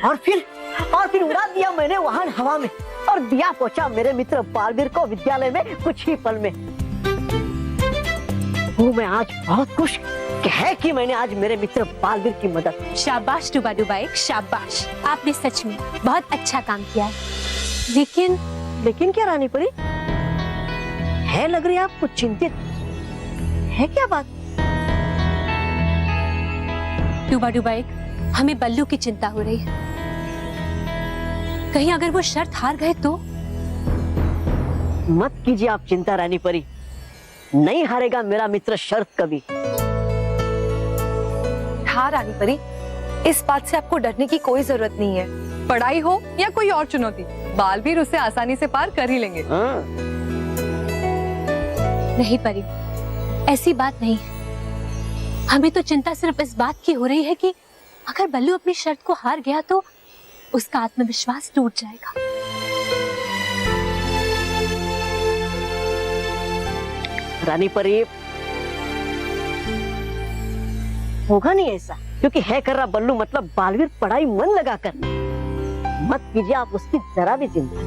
और फिर उड़ा दिया मैंने वाहन हवा में और दिया पहुंचा मेरे मित्र बालवीर को विद्यालय में कुछ ही पल में। हूँ मैं आज बहुत खुश कि मैंने आज मेरे मित्र बालवीर की मदद। शाबाश डुबा डुबाइक, शाबाश, आपने सच में बहुत अच्छा काम किया है। लेकिन क्या रानी परी, है लग रही आप कुछ चिंतित, है क्या बात? डुबा डुबाइक, हमें बल्लू की चिंता हो रही है। कहीं अगर वो शर्त हार गए तो? मत कीजिए आप चिंता रानी परी, नहीं हारेगा मेरा मित्र शर्त कभी। हाँ रानी परी, इस बात से आपको डरने की कोई जरूरत नहीं है। पढ़ाई हो या कोई और चुनौती, बालवीर उसे आसानी से पार कर ही लेंगे। नहीं परी, ऐसी बात नहीं है। हमें तो चिंता सिर्फ इस बात की हो रही है कि अगर बल्लू अपनी शर्त को हार गया तो उसका आत्मविश्वास टूट जाएगा। रानी परी, होगा नहीं ऐसा, क्योंकि है कर रहा बल्लू मतलब बालवीर पढ़ाई मन लगाकर। मत कीजिए आप उसकी जरा भी चिंता।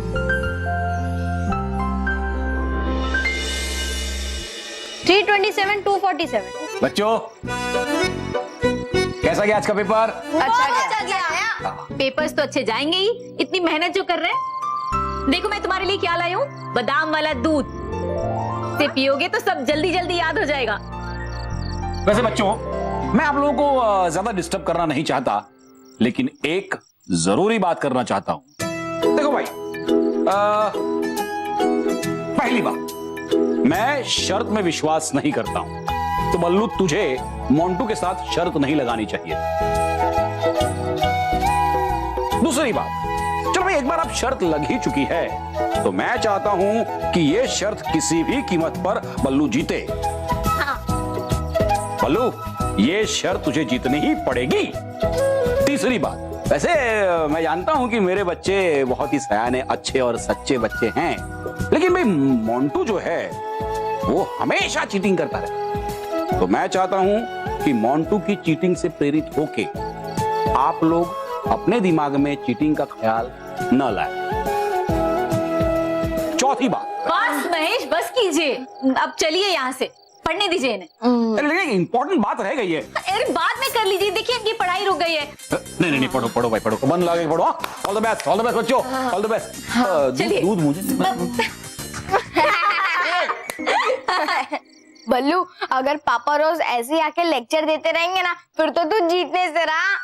बच्चों, कैसा गया आज का पेपर? अच्छा गया। पेपर्स तो अच्छे जाएंगे ही, इतनी मेहनत जो कर रहे हैं। देखो मैं तुम्हारे लिए क्या लाई हूँ, बादाम वाला दूध से पियोगे तो सब जल्दी जल्दी याद हो जाएगा। वैसे बच्चों, मैं आप लोगों को ज्यादा डिस्टर्ब करना नहीं चाहता, लेकिन एक जरूरी बात करना चाहता हूं। देखो भाई, पहली बात, मैं शर्त में विश्वास नहीं करता हूं, तो बल्लू तुझे मोंटू के साथ शर्त नहीं लगानी चाहिए। दूसरी बात, चलो भाई एक बार अब शर्त लग ही चुकी है, तो मैं चाहता हूं कि यह शर्त किसी भी कीमत पर बल्लू जीते। बल्लू, ये शर्त तुझे जीतनी ही पड़ेगी। तीसरी बात, वैसे मैं जानता हूं कि मेरे बच्चे बहुत ही सयाने, अच्छे और सच्चे बच्चे हैं, लेकिन भाई मोंटू जो है वो हमेशा चीटिंग करता रहता है। तो मैं चाहता हूं कि मोंटू की चीटिंग से प्रेरित होके आप लोग अपने दिमाग में चीटिंग का ख्याल न लाएं। चौथी बात, बस महेश, बस कीजिए, अब चलिए यहाँ से, पढ़ने दीजिए इन्हें। लेकिन इंपॉर्टेंट बात रह गई है। अरे बाद में कर लीजिए, देखिए इनकी पढ़ाई रुक गई है। नहीं, पढ़ो भाई, पढ़ो, मन लगा के पढ़ो। ऑल द बेस्ट बच्चों, ऑल द बेस्ट। चलिए। दूध मुझे बल्लू, अगर पापा रोज ऐसे ही आके लेक्चर देते रहेंगे ना, फिर तो तू जीतने से रहा।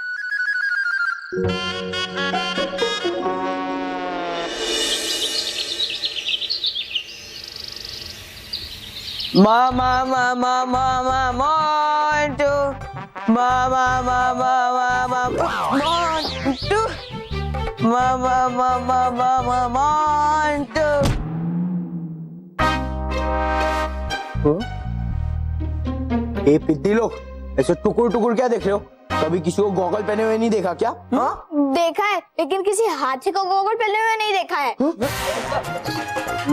ए पिद्दी लोग, ऐसे टुकुर टुकुर क्या देख रहे हो? कभी किसी को गॉगल पहने हुए नहीं देखा क्या? हाँ? देखा है, लेकिन किसी हाथी को गॉगल पहने हुए नहीं देखा है।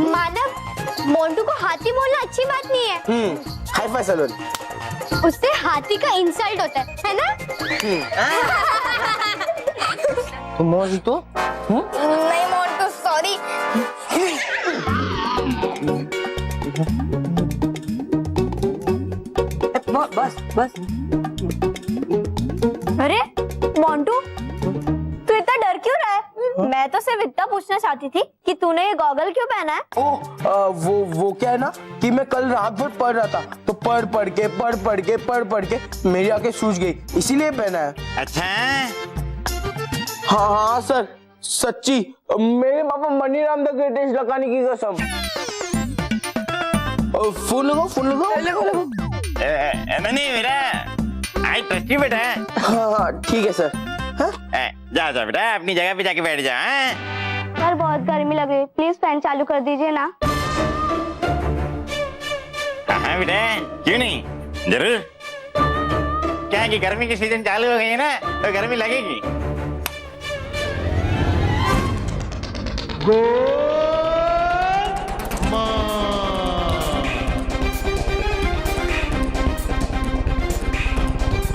माधव, मोंटू को हाथी बोलना अच्छी बात नहीं है। Hi fi salon. उससे हाथी का इंसल्ट होता है ना? तो मोंटू? नहीं मोंटू, सॉरी। बस। अरे मोंटू, तू इतना डर क्यों रहा है? मैं तो सिर्फ इतना पूछना चाहती थी कि तूने ये गॉगल क्यों पहना है? वो क्या है ना कि मैं कल रात भर पढ़ रहा था, तो पढ़ के मेरी आंखें सूज गई, इसीलिए पहना है। अच्छा, हाँ सर, सच्ची, मेरे पापा मनीराम द ग्रेटेस्ट लगाने की कसम। फोन लगाओ। नहीं मेरा आई ट्रस्ट यू बेटा। हाँ ठीक है सर। जाओ बेटा, अपनी जगह पे जाके बैठ जाओ। सर बहुत गर्मी लग रही है, प्लीज फैन चालू कर दीजिए ना। हाँ बेटा, क्यों नहीं, जरूर। क्या है कि गर्मी की सीजन चालू हो गई है ना, तो गर्मी लगेगी।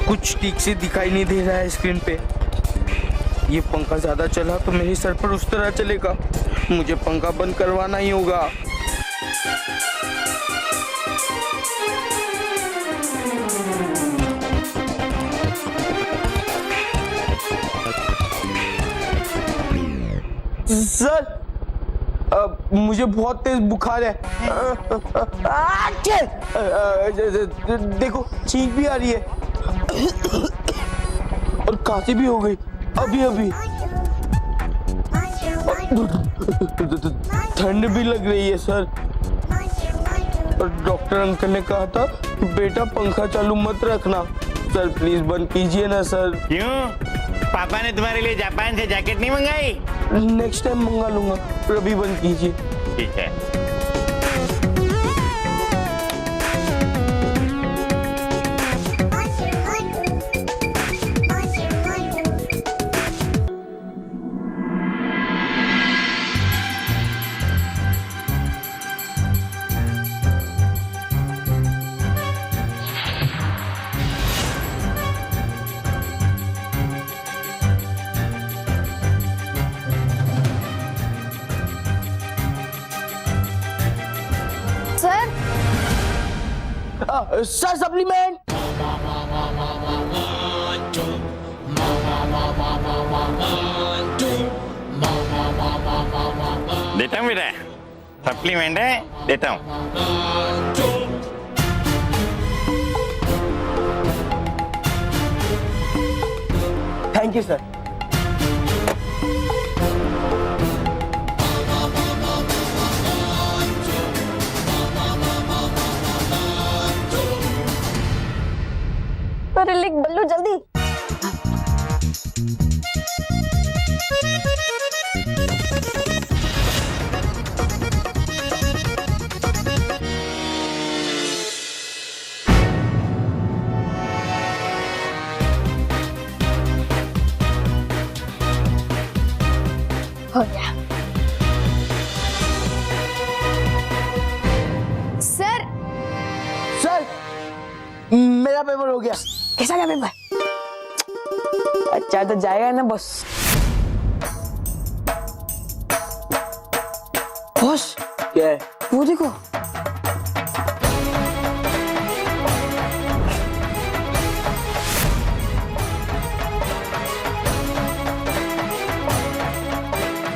कुछ ठीक से दिखाई नहीं दे रहा है स्क्रीन पे। ये पंखा ज्यादा चला तो मेरे सर पर उस तरह चलेगा। मुझे पंखा बंद करवाना ही होगा। सर मुझे बहुत तेज बुखार है। देखो छींक भी आ रही है और खांसी भी हो गई अभी अभी। ठंड भी लग रही है सर। और डॉक्टर अंकल ने कहा था कि बेटा पंखा चालू मत रखना। सर प्लीज बंद कीजिए ना सर। क्यों? पापा ने तुम्हारे लिए जापान से जैकेट नहीं मंगाई? नेक्स्ट टाइम मंगा लूंगा, पर अभी बंद कीजिए। ठीक है। Sir supplement. देता हूँ बेटा, सप्लीमेंट है, देता हूँ। Thank you sir. अरे लिख बल्लू जल्दी। हो गया। सर सर मेरा पेपर हो गया। कैसा गया पेपर? अच्छा तो जाएगा ना बॉस? बॉस क्या है? वो देखो।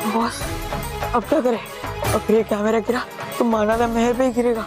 बॉस अब क्या करें? अब ये कैमरा गिरा तो माना था महल पे ही गिरेगा।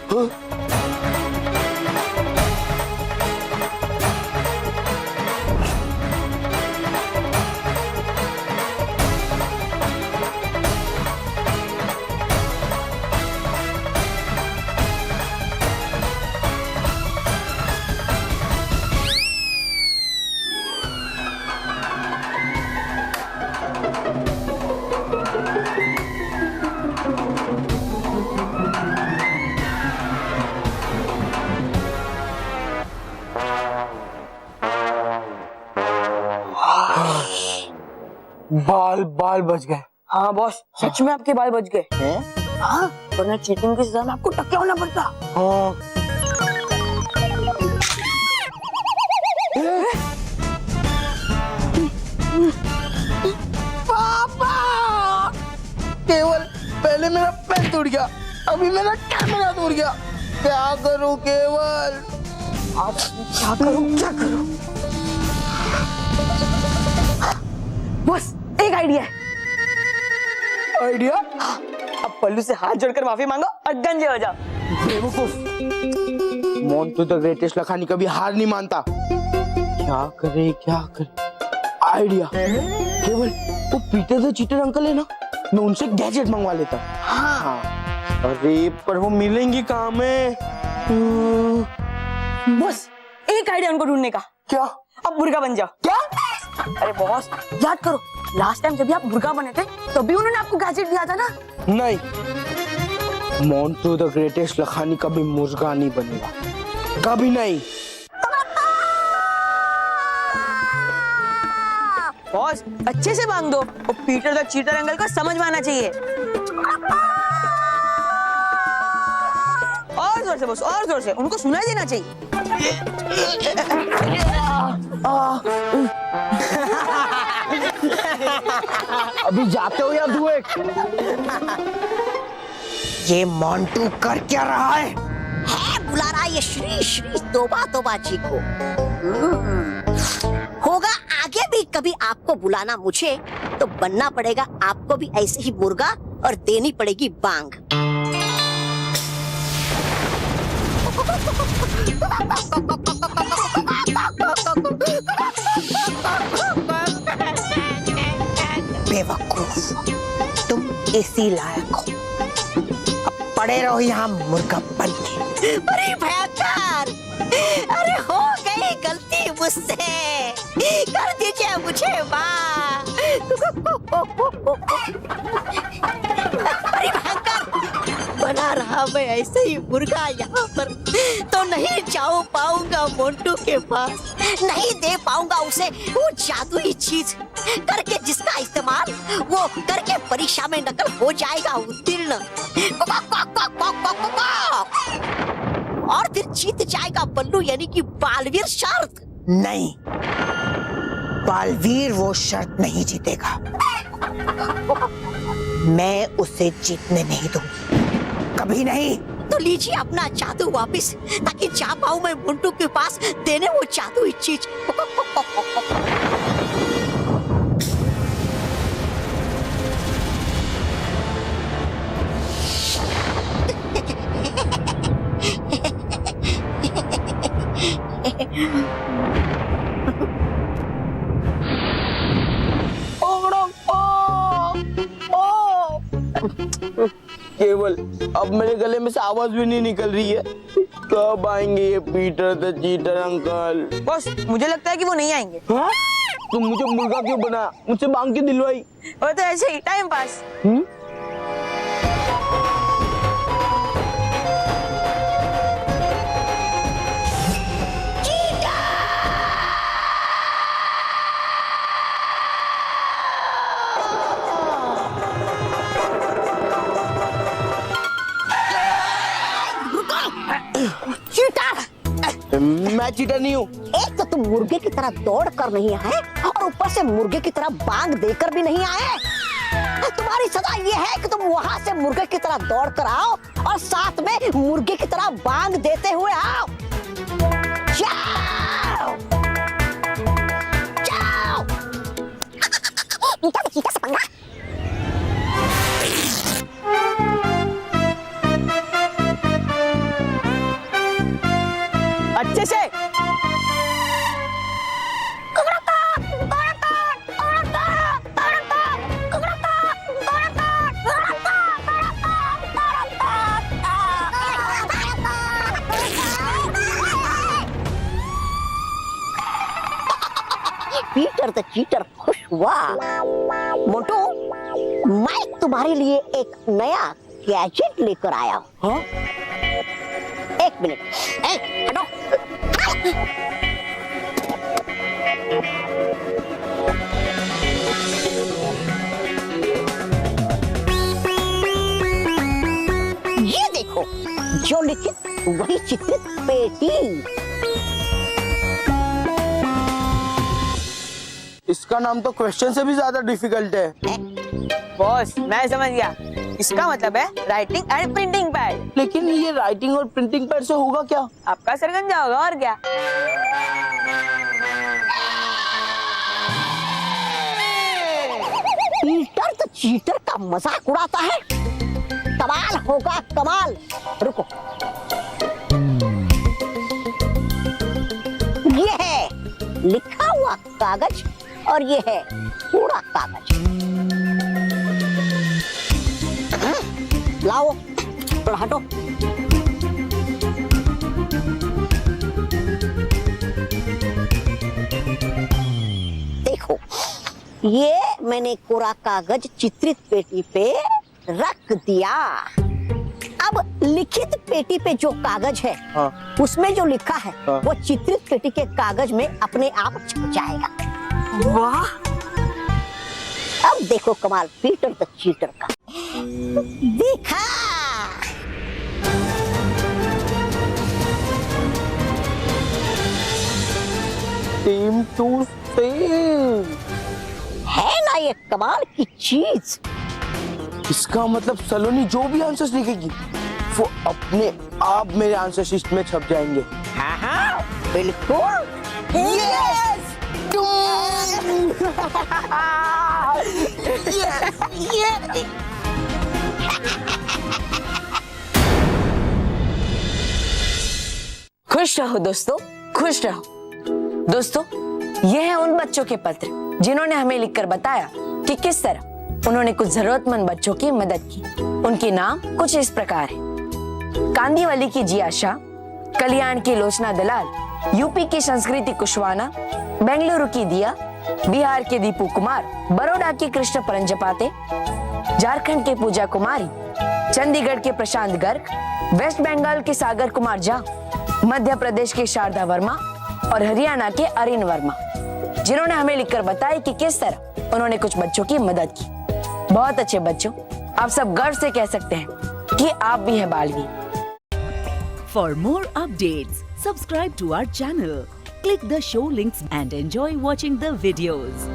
बाल बाल बच गए। हाँ बॉस, सच में आपके बाल बच गए हैं? हाँ, वरना चीटिंग की सजा में आपको टक्के होना पड़ता। हाँ। पापा! केवल पहले मेरा पेन टूट गया, अभी मेरा कैमरा टूट गया। क्या करूं केवल? आप क्या करूं? बॉस एक आइडिया है। आइडिया? अब पल्लू से हाथ जोड़कर माफी मांगो और गंजे हो जाओ। बेवकूफ, मोंटू द ग्रेटेस्ट लखानी कभी हार नहीं मानता। क्या करे? आइडिया केवल वो पीटर द चीटर अंकल है ना, मैं उनसे गैजेट मंगवा लेता। हाँ। अरे पर वो मिलेंगी कहाँ में? बॉस एक आइडिया उनको ढूंढने का। क्या? अब बुर्गा बन जाओ। क्या? अरे बॉस याद करो, लास्ट टाइम जब आप बुर्गा बने थे तभी उन्होंने आपको गैजेट दिया था ना। नहीं, मोंटू द ग्रेटेस्ट लखानी कभी मुर्गा नहीं बनेगा, कभी नहीं। बॉस अच्छे से मांग दो, वो पीटर द चीटर अंकल को समझ में आना चाहिए। और जोर से बॉस, और जोर से, उनको सुनाई देना चाहिए। अभी जाते हो या धुए? ये मोंटू कर क्या रहा है? बुला रहा ये श्री श्री तोबा तोबा जी को। होगा आगे भी कभी आपको बुलाना मुझे, तो बनना पड़ेगा आपको भी ऐसे ही मुर्गा और देनी पड़ेगी बांग। बेवकूफ, तुम इसी लायक हो। अब पड़े रहो यहाँ मुर्गा बन के। अरे भयंकर, अरे हो गई गलती मुझसे, कर दीजिए मुझे माँ। अरे भयंकर, बना रहा मैं ऐसे ही मुर्गा यहाँ पर, तो नहीं जाओ पाऊंगा मोंटू के पास, नहीं दे पाऊंगा उसे वो जादुई चीज करके जिसका इस्तेमाल वो करके परीक्षा में नकल हो जाएगा उत्तीर्ण, और फिर जीत जाएगा बल्लू यानी कि बालवीर शर्त। नहीं, बालवीर वो शर्त नहीं जीतेगा। मैं उसे जीतने नहीं दूंगी, कभी नहीं। तो लीजिए अपना जादू वापिस, ताकि जा पाऊं मैं मुंटू के पास देने वो जादुई चीज। केवल अब मेरे गले में से आवाज भी नहीं निकल रही है। कब आएंगे ये Peter the cheater uncle? Boss, मुझे लगता है कि वो नहीं आएंगे। हाँ? तुम मुझे मुर्गा क्यों बनाया? मुझसे मांग के दिलवाई? वो तो ऐसे ही टाइम पास। मैं चीटर नहीं हूँ। एक तो तुम मुर्गे की तरह दौड़ कर नहीं आए और ऊपर से मुर्गे की तरह बांग देकर भी नहीं आए। तुम्हारी सजा ये है कि तुम वहाँ से मुर्गे की तरह दौड़ कर आओ और साथ में मुर्गे की तरह बांग देते हुए आओ। जाओ, जाओ। चीता से पंगा। अच्छे से। पीटर द चीटर खुश हुआ। मोटू, मैं तुम्हारे लिए एक नया गैजेट लेकर आया हूँ। हाँ? एक मिनट, हटो। ये देखो, जो लिखित वही चित्रित पेटी। इसका नाम तो क्वेश्चन से भी ज्यादा डिफिकल्ट है। बॉस, मैं समझ गया। इसका मतलब है राइटिंग एंड प्रिंटिंग पैड। लेकिन ये राइटिंग और प्रिंटिंग पैड से होगा क्या? आपका सरगंजा होगा और क्या। पीटर तो चीटर का मजाक उड़ाता है। कमाल होगा कमाल। रुको, ये है लिखा हुआ कागज और ये है पूरा कागज। लाओ, थोड़ा हटो। देखो, ये मैंने कोरा कागज चित्रित पेटी पे रख दिया। अब लिखित पेटी पे जो कागज है, हाँ। उसमें जो लिखा है, हाँ। वो चित्रित पेटी के कागज में अपने आप छप जाएगा। वाह, अब देखो कमाल पीटर द चीटर का। देखा, सेम टू सेम। है ना ये कमाल की चीज। इसका मतलब सलोनी जो भी आंसर्स लिखेगी वो अपने आप मेरे आंसर शीट में छप जाएंगे। हाँ हाँ बिल्कुल। यस खुश रहो दोस्तों, खुश रहो। दोस्तों, ये है उन बच्चों के पत्र जिन्होंने हमें लिखकर बताया कि किस तरह उन्होंने कुछ जरूरतमंद बच्चों की मदद की। उनके नाम कुछ इस प्रकार है। कांदीवली की जिया शाह, कल्याण की लोचना दलाल, यूपी की संस्कृति कुशवाना, बेंगलुरु की दिया, बिहार के दीपू कुमार, बड़ौदा की कृष्ण परंजपाते, झारखंड के पूजा कुमारी, चंडीगढ़ के प्रशांत गर्ग, वेस्ट बंगाल के सागर कुमार झा, मध्य प्रदेश के शारदा वर्मा और हरियाणा के अरिन वर्मा, जिन्होंने हमें लिखकर बताया कि किस तरह उन्होंने कुछ बच्चों की मदद की। बहुत अच्छे बच्चों, आप सब गर्व से कह सकते हैं कि आप भी है Baalveer. For more updates, subscribe to our channel, click the show links and enjoy watching the videos.